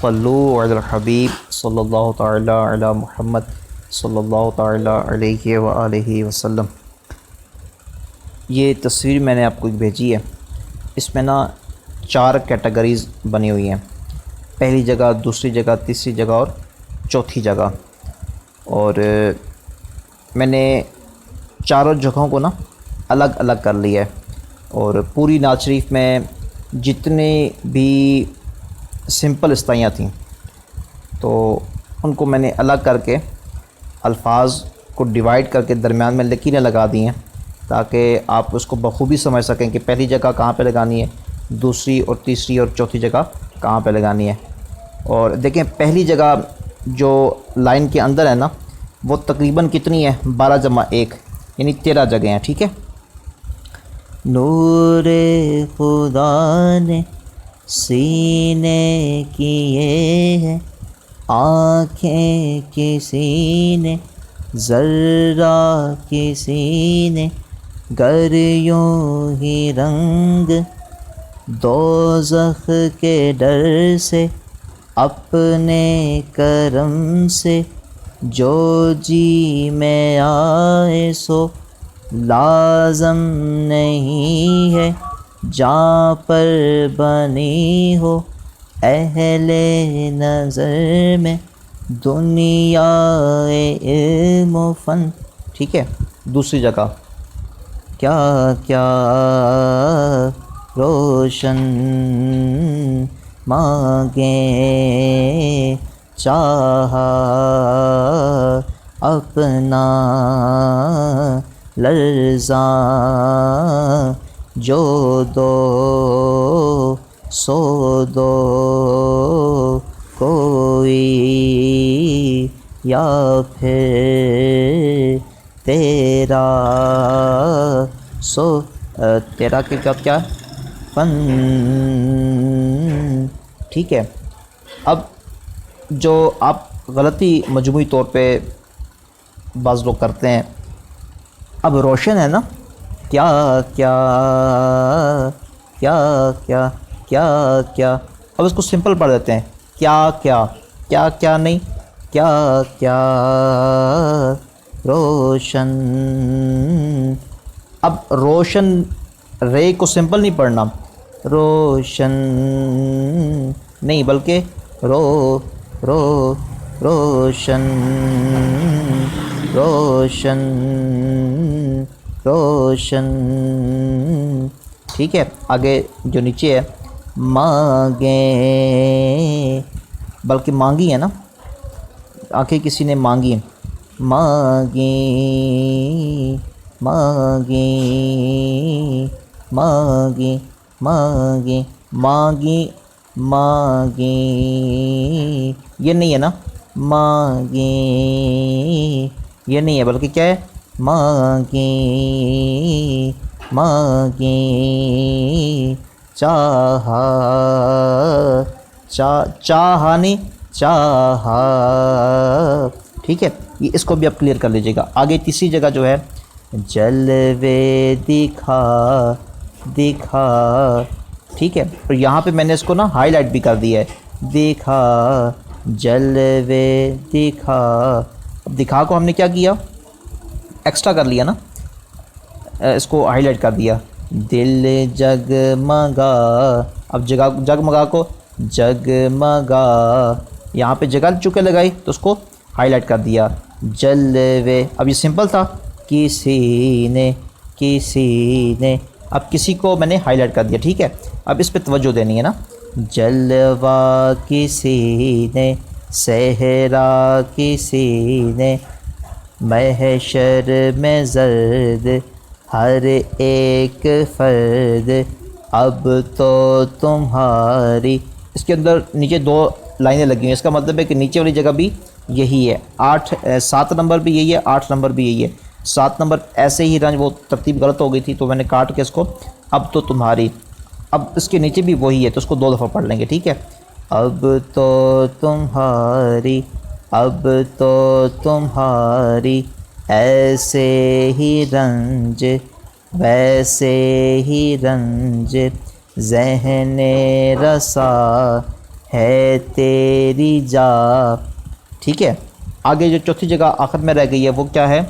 صلو علی الحبیب صلی اللہ تعالی علی محمد صلی اللہ تعالی علیہ وآلہ وسلم۔ یہ تصویر میں نے آپ کو بھیجی ہے، اس میں نا 4 کیٹیگریز بنی ہوئی ہیں، پہلی جگہ، دوسری جگہ، تیسری جگہ اور چوتھی جگہ، اور میں نے چاروں جگہوں کو نا الگ الگ کر لیا ہے، اور پوری نعت شریف میں جتنے بھی سمپل استعینیاں تھیں تو ان کو میں نے الگ کر کے الفاظ کو ڈیوائیڈ کر کے درمیان میں لکیریں لگا دی ہیں تاکہ آپ اس کو بخوبی سمجھ سکیں کہ پہلی جگہ کہاں پہ لگانی ہے، دوسری اور تیسری اور چوتھی جگہ کہاں پہ لگانی ہے۔ اور دیکھیں پہلی جگہ جو لائن کے اندر ہے نا وہ تقریباً کتنی ہے، 12 جمع 1 یعنی 13 جگہیں ہیں، ٹھیک ہے۔ نور خدا نے سینے کیے ہیں، آنکھیں کسی نے ذرہ کسی نے، گر یوں ہی رنگ دوزخ کے ڈر سے، اپنے کرم سے جو جی میں آئے سو لازم نہیں ہے، جہاں پر بنی ہو اہل نظر میں دنیا علم و فن، ٹھیک ہے۔ دوسری جگہ کیا کیا روشن مانگیں چاہا اپنا لرزاں جو دو سو دو کوئی، یا پھر تیرا سو تیرا کے کیا فن، ٹھیک ہے۔ اب جو آپ غلطی مجموعی طور پہ بعض لوگ کرتے ہیں، اب روشن ہے نا، کیا کیا کیا کیا کیا کیا، اب اس کو سمپل پڑھ دیتے ہیں، کیا کیا کیا کیا نہیں، کیا کیا روشن۔ اب روشن رے کو سمپل نہیں پڑھنا، روشن نہیں بلکہ رو روشن روشن روشن، ٹھیک ہے۔ آگے جو نیچے ہے مانگیں، بلکہ مانگی ہے نا، آنکھیں کسی نے مانگی، مانگیں مانگیں مانگیں مانگیں مانگیں مانگیں، یہ نہیں ہے نا، مانگیں یہ نہیں ہے بلکہ کیا ہے، مانگیں مانگیں چاہا چاہا نہیں، چاہا، ٹھیک ہے۔ یہ اس کو بھی آپ کلیئر کر لیجیے گا۔ آگے تیسری جگہ جو ہے جلوے دکھا دکھا، ٹھیک ہے، اور یہاں پہ میں نے اس کو نا ہائی لائٹ بھی کر دیا ہے، دکھا جلوے دکھا۔ اب دکھا کو ہم نے کیا کیا، ایکسٹرا کر لیا نا، اس کو ہائی لائٹ کر دیا، دل جگمگا، اب جگمگا کو جگمگا، یہاں پہ جگہ چکے لگائی تو اس کو ہائی لائٹ کر دیا، جلوے، اب یہ سمپل تھا، کسی نے، اب کسی کو میں نے ہائی لائٹ کر دیا، ٹھیک ہے۔ اب اس پہ توجہ دینی ہے نا، جلوہ کسی نے، صحرا کسی نے، محشر میں زرد ہر ایک فرد، اب تو تمہاری، اس کے اندر نیچے 2 لائنیں لگی ہیں، اس کا مطلب ہے کہ نیچے والی جگہ بھی یہی ہے، 7 نمبر بھی یہی ہے، 8 نمبر بھی یہی ہے، 7 نمبر ایسے ہی رنج، وہ ترتیب غلط ہو گئی تھی تو میں نے کاٹ کے اس کو، اب تو تمہاری، اب اس کے نیچے بھی وہی ہے تو اس کو 2 دفعہ پڑھ لیں گے، ٹھیک ہے۔ اب تو تمہاری، اب تو تمہاری، ایسے ہی رنج ویسے ہی رنج، ذہن رسا ہے تیری جا. ٹھیک ہے. آگے جو چوتھی جگہ آخر میں رہ گئی ہے وہ کیا ہے؟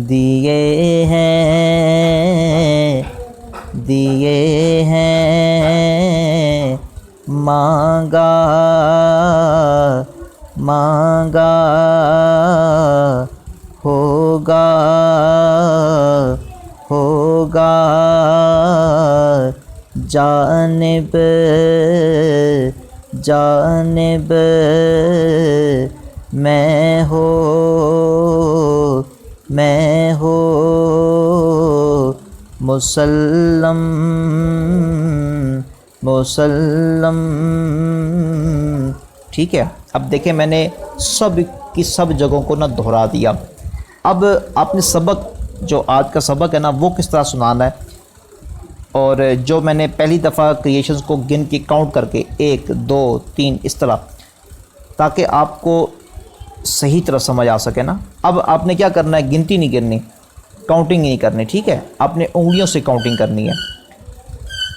دیے ہیں دیے ہیں مانگا مانگا ہوگا ہوگا جانب جانب میں ہو مسلم مسلم. ٹھیک ہے. اب دیکھیں میں نے سب کی سب جگہوں کو نہ دہرا دیا. اب آپ نے سبق جو آج کا سبق ہے نا وہ کس طرح سنانا ہے، اور جو میں نے پہلی دفعہ کریشنز کو گن کے کاؤنٹ کر کے 1 2 3 اس طرح، تاکہ آپ کو صحیح طرح سمجھ آ سکے نا. اب آپ نے کیا کرنا ہے، گنتی نہیں کرنی، کاؤنٹنگ نہیں کرنی. ٹھیک ہے. آپ نے انگلیوں سے کاؤنٹنگ کرنی ہے.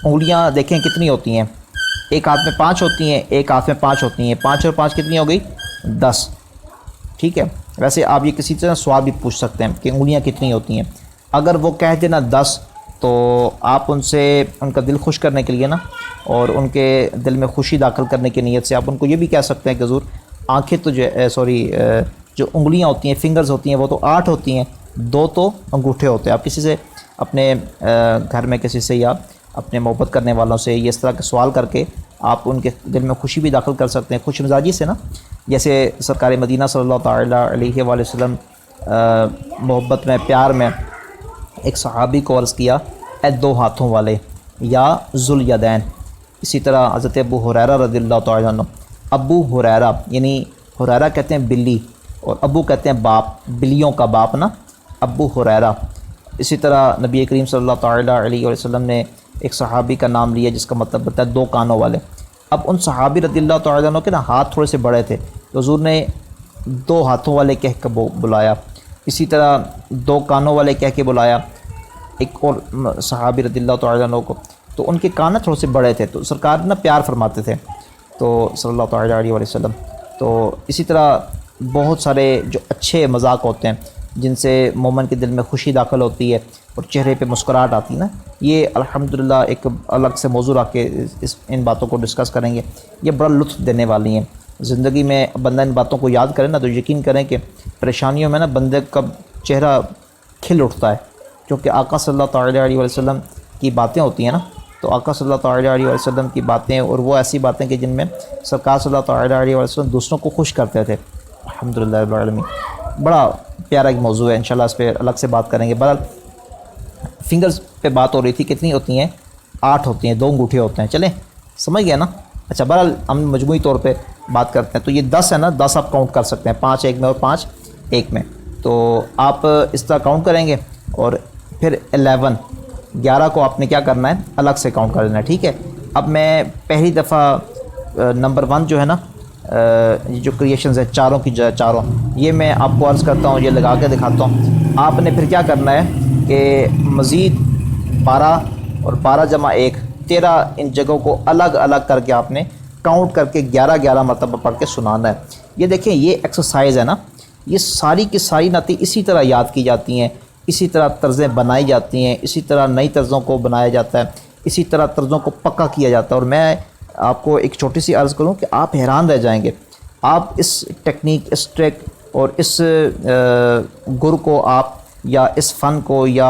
انگلیاں دیکھیں کتنی ہوتی ہیں، ایک ہاتھ میں 5 ہوتی ہیں، ایک ہاتھ میں 5 ہوتی ہیں. 5 اور 5 کتنی ہو گئی؟ 10. ٹھیک ہے. ویسے آپ یہ کسی طرح سوال بھی پوچھ سکتے ہیں کہ انگلیاں کتنی ہوتی ہیں. اگر وہ کہہ دینا 10 تو آپ ان سے ان کا دل خوش کرنے کے لیے نا، اور ان کے دل میں خوشی داخل کرنے کی نیت سے آپ ان کو یہ بھی کہہ سکتے ہیں کہ حضور آنکھیں تو جو انگلیاں ہوتی ہیں، فنگرز ہوتی ہیں، وہ تو 8 ہوتی ہیں، 2 تو انگوٹھے ہوتے ہیں. آپ کسی سے اپنے گھر میں کسی سے یا اپنے محبت کرنے والوں سے یہ اس طرح کے سوال کر کے آپ ان کے دل میں خوشی بھی داخل کر سکتے ہیں، خوش مزاجی سے نا. جیسے سرکار مدینہ صلی اللہ تعالیٰ علیہ وآلہ وسلم محبت میں، پیار میں ایک صحابی کو عرض کیا، اے 2 ہاتھوں والے یا ذوالیدین. اسی طرح حضرت ابو ہریرہ رضی اللہ تعالیٰ عنہ، ابو ہریرہ یعنی ہریرہ کہتے ہیں بلی، اور ابو کہتے ہیں باپ، بلیوں کا باپ نا، ابو ہریرہ. اسی طرح نبی کریم صلی اللہ تعالیٰ علیہ وسلم نے ایک صحابی کا نام لیا جس کا مطلب ہوتا ہے 2 کانوں والے. اب ان صحابی رضی اللہ تعالیٰ عنہ کے نا ہاتھ تھوڑے سے بڑے تھے، تو حضور نے 2 ہاتھوں والے کہہ کے بلایا. اسی طرح 2 کانوں والے کہہ کے بلایا ایک اور صحابی رضی اللہ تعالیٰ عنہ کو، تو ان کے کان تھوڑے سے بڑے تھے، تو سرکار نا پیار فرماتے تھے تو صلی اللہ تعالیٰ علیہ وسلم. تو اسی طرح بہت سارے جو اچھے مذاق ہوتے ہیں جن سے مومن کے دل میں خوشی داخل ہوتی ہے اور چہرے پہ مسکراہٹ آتی ہے نا، یہ الحمدللہ ایک الگ سے موضوع رکھ کے ان باتوں کو ڈسکس کریں گے. یہ بڑا لطف دینے والی ہیں. زندگی میں بندہ ان باتوں کو یاد کرے نا تو یقین کریں کہ پریشانیوں میں نا بندے کا چہرہ کھل اٹھتا ہے، کیونکہ آقا صلی اللہ تعالیٰ علیہ وسلم کی باتیں ہوتی ہیں نا. تو آقا صلی اللہ تعالیٰ علیہ وسلم کی باتیں، اور وہ ایسی باتیں کہ جن میں سرکار صلی اللہ تعالیٰ علیہ وسلم دوسروں کو خوش کرتے تھے. الحمدللہ رب العالمین. بڑا پیارا ایک موضوع ہے، انشاءاللہ اس پہ الگ سے بات کریں گے. بہرحال فنگرز پہ بات ہو رہی تھی، کتنی ہوتی ہیں؟ 8 ہوتی ہیں، 2 انگوٹھے ہوتے ہیں. چلیں سمجھ گیا نا. اچھا بہرحال ہم مجموعی طور پہ بات کرتے ہیں. تو یہ 10 ہے نا، 10 آپ کاؤنٹ کر سکتے ہیں، 5 ایک میں اور 5 ایک میں. تو آپ اس طرح کاؤنٹ کریں گے، اور پھر 11 کو آپ نے کیا کرنا ہے، الگ سے کاؤنٹ کر لینا ہے. ٹھیک ہے. اب میں پہلی دفعہ نمبر 1 جو ہے نا، یہ جو کریشنز ہے چاروں کی چاروں، یہ میں آپ کو عرض کرتا ہوں، یہ لگا کے دکھاتا ہوں. آپ نے پھر کیا کرنا ہے کہ مزید 12 اور 12 جمع 1 13 ان جگہوں کو الگ الگ کر کے آپ نے کاؤنٹ کر کے 11 مرتبہ پڑھ کے سنانا ہے. یہ دیکھیں یہ ایکسرسائز ہے نا، یہ ساری کی ساری نعتیں اسی طرح یاد کی جاتی ہیں، اسی طرح طرزیں بنائی جاتی ہیں، اسی طرح نئی طرزوں کو بنایا جاتا ہے، اسی طرح طرزوں کو پکا کیا جاتا ہے. اور میں آپ کو ایک چھوٹی سی عرض کروں کہ آپ حیران رہ جائیں گے. آپ اس ٹیکنیک، اس ٹریک اور اس گر کو آپ یا اس فن کو یا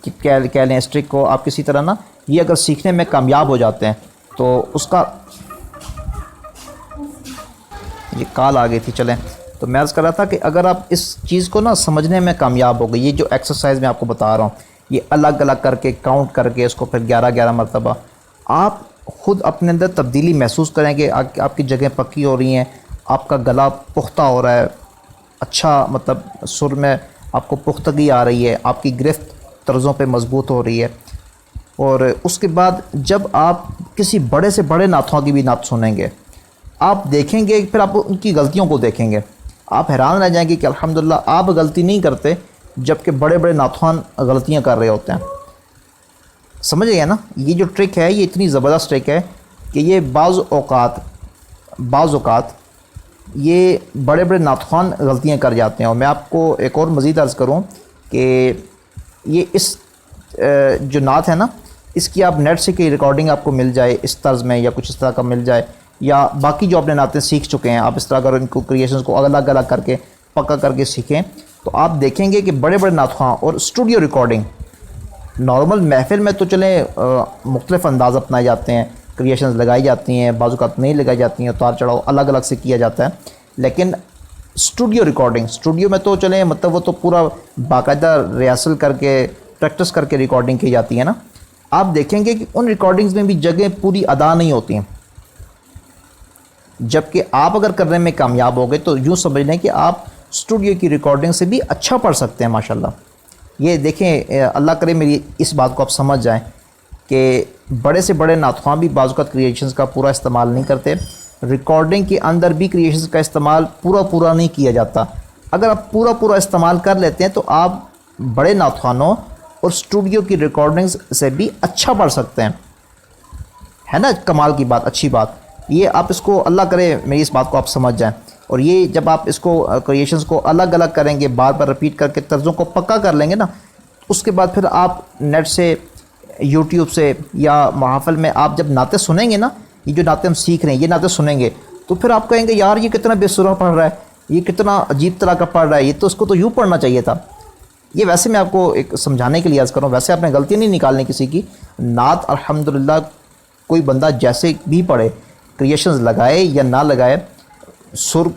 کہہ لیں اس ٹرک کو آپ کسی طرح نا، یہ اگر سیکھنے میں کامیاب ہو جاتے ہیں تو اس کا یہ کال آ گئی تھی. چلیں تو میں عرض کر رہا تھا کہ اگر آپ اس چیز کو نا سمجھنے میں کامیاب ہو گئی، یہ جو ایکسرسائز میں آپ کو بتا رہا ہوں، یہ الگ الگ کر کے کاؤنٹ کر کے اس کو پھر 11 مرتبہ، آپ خود اپنے اندر تبدیلی محسوس کریں گے. آپ کی جگہیں پکی ہو رہی ہیں، آپ کا گلا پختہ ہو رہا ہے، اچھا مطلب سر میں آپ کو پختگی آ رہی ہے، آپ کی گرفت طرزوں پہ مضبوط ہو رہی ہے. اور اس کے بعد جب آپ کسی بڑے سے بڑے نعتوں کی بھی نعت سنیں گے، آپ دیکھیں گے، پھر آپ ان کی غلطیوں کو دیکھیں گے، آپ حیران رہ جائیں گے کہ الحمدللہ آپ غلطی نہیں کرتے جبکہ بڑے بڑے نعتوان غلطیاں کر رہے ہوتے ہیں. سمجھ گئے نا. یہ جو ٹرک ہے یہ اتنی زبردست ٹرک ہے کہ یہ بعض اوقات یہ بڑے بڑے نعت خوان غلطیاں کر جاتے ہیں. اور میں آپ کو ایک اور مزید عرض کروں کہ یہ اس جو نعت ہے نا، اس کی آپ نیٹ سے کی ریکارڈنگ آپ کو مل جائے اس طرز میں یا کچھ اس طرح کا مل جائے، یا باقی جو اپنے نعتیں سیکھ چکے ہیں آپ اس طرح اگر ان کو کریشنز کو الگ الگ کر کے پکا کر کے سیکھیں تو آپ دیکھیں گے کہ بڑے بڑے نعت خواں اور اسٹوڈیو ریکارڈنگ نارمل محفل میں تو چلیں مختلف انداز اپنائے جاتے ہیں، کریشنز لگائی جاتی ہیں، بعض اوقات نہیں لگائی جاتی ہیں، اتار چڑھاؤ الگ الگ سے کیا جاتا ہے. لیکن اسٹوڈیو ریکارڈنگ، اسٹوڈیو میں تو چلیں مطلب وہ تو پورا باقاعدہ ریہرسل کر کے پریکٹس کر کے ریکارڈنگ کی جاتی ہے نا. آپ دیکھیں گے کہ ان ریکارڈنگز میں بھی جگہیں پوری ادا نہیں ہوتی ہیں، جبکہ آپ اگر کرنے میں کامیاب ہو گئے تو یوں سمجھ لیں کہ آپ اسٹوڈیو کی ریکارڈنگ سے بھی اچھا پڑھ سکتے ہیں ماشاءاللہ. یہ دیکھیں اللہ کرے میری اس بات کو آپ سمجھ جائیں کہ بڑے سے بڑے نعت خواں بھی بعض اوقات کریشنز کا پورا استعمال نہیں کرتے، ریکارڈنگ کے اندر بھی کریشنز کا استعمال پورا نہیں کیا جاتا. اگر آپ پورا استعمال کر لیتے ہیں تو آپ بڑے نعت خوانوں اور اسٹوڈیو کی ریکارڈنگز سے بھی اچھا پڑھ سکتے ہیں. ہے نا کمال کی بات، اچھی بات. یہ آپ اس کو اللہ کرے میری اس بات کو آپ سمجھ جائیں. اور یہ جب آپ اس کو کریشنز کو الگ الگ کریں گے، بار بار رپیٹ کر کے طرزوں کو پکا کر لیں گے نا، اس کے بعد پھر آپ نیٹ سے یوٹیوب سے یا محافل میں آپ جب نعتیں سنیں گے نا، یہ جو نعتیں ہم سیکھ رہے ہیں یہ نعتیں سنیں گے تو پھر آپ کہیں گے یار یہ کتنا بے سرا پڑھ رہا ہے، یہ کتنا عجیب طرح کا پڑھ رہا ہے، یہ تو اس کو تو یوں پڑھنا چاہیے تھا. یہ ویسے میں آپ کو ایک سمجھانے کے لیے عرض کروں، ویسے آپ نے غلطی نہیں نکالنی کسی کی. نعت الحمدللہ کوئی بندہ جیسے بھی پڑھے، کریشنز لگائے یا نہ لگائے، سر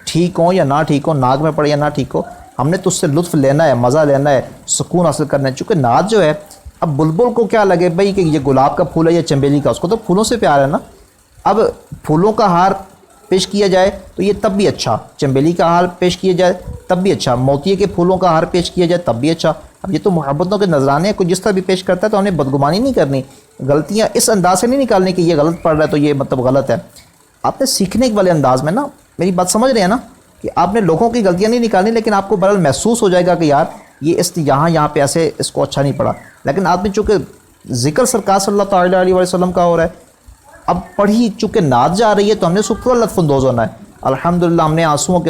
ٹھیک ہوں یا نہ ٹھیک ہوں، ناک میں پڑے یا نہ ٹھیک ہو، ہم نے تو اس سے لطف لینا ہے، مزہ لینا ہے، سکون حاصل کرنا ہے. چونکہ نعت جو ہے، اب بلبل کو کیا لگے بھائی کہ یہ گلاب کا پھول ہے یا چنبیلی کا، اس کو تو پھولوں سے پیار ہے نا. اب پھولوں کا ہار پیش کیا جائے تو یہ تب بھی اچھا، چنبیلی کا ہار پیش کیا جائے تب بھی اچھا، موتیے کے پھولوں کا ہار پیش کیا جائے تب بھی اچھا. اب یہ تو محبتوں کے نذرانے ہیں، کوئی جس طرح بھی پیش کرتا ہے تو ہم نے بدگمانی نہیں کرنی، غلطیاں اس انداز سے نہیں نکالنی کہ یہ غلط پڑھ رہا ہے تو یہ مطلب غلط ہے. آپ نے سیکھنے والے انداز میں نا، میری بات سمجھ رہے ہیں نا، کہ آپ نے لوگوں کی غلطیاں نہیں نکالنی، لیکن آپ کو بہرحال محسوس ہو جائے گا کہ یار یہ اس یہاں پہ ایسے اس کو اچھا نہیں پڑا. لیکن آپ نے چونکہ ذکر سرکار صلی اللہ تعالیٰ علیہ وسلم کا ہو رہا ہے، اب پڑھی چونکہ نعت جا رہی ہے تو ہم نے اس کو پورا لطف اندوز ہونا ہے. الحمدللہ ہم نے آنسوؤں کے